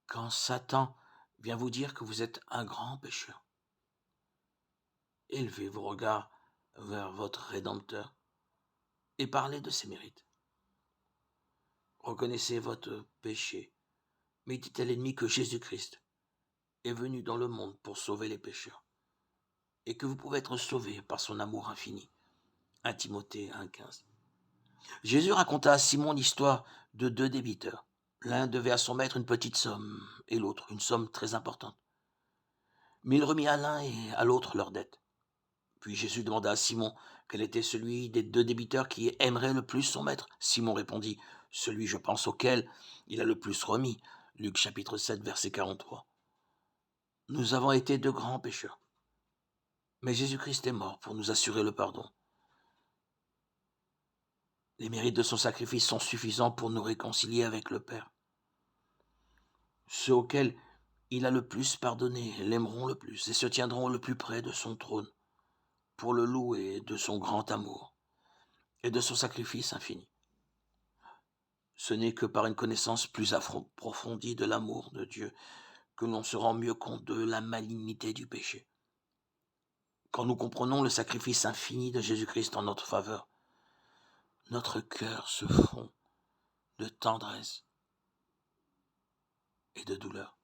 Quand Satan vient vous dire que vous êtes un grand pécheur, élevez vos regards vers votre Rédempteur et parlez de ses mérites. Reconnaissez votre péché, mais dites à l'ennemi que Jésus-Christ est venu dans le monde pour sauver les pécheurs et que vous pouvez être sauvé par son amour infini. 1 Timothée 1,15. Jésus raconta à Simon l'histoire de deux débiteurs. L'un devait à son maître une petite somme et l'autre une somme très importante. Mais il remit à l'un et à l'autre leur dette. Puis Jésus demanda à Simon quel était celui des deux débiteurs qui aimerait le plus son maître. Simon répondit, celui je pense auquel il a le plus remis. Luc chapitre 7 verset 43. Nous avons été de grands pécheurs, mais Jésus-Christ est mort pour nous assurer le pardon. Les mérites de son sacrifice sont suffisants pour nous réconcilier avec le Père. Ceux auxquels il a le plus pardonné l'aimeront le plus et se tiendront le plus près de son trône pour le louer de son grand amour et de son sacrifice infini. Ce n'est que par une connaissance plus approfondie de l'amour de Dieu que l'on se rend mieux compte de la malignité du péché. Quand nous comprenons le sacrifice infini de Jésus-Christ en notre faveur, notre cœur se fond de tendresse et de douleur.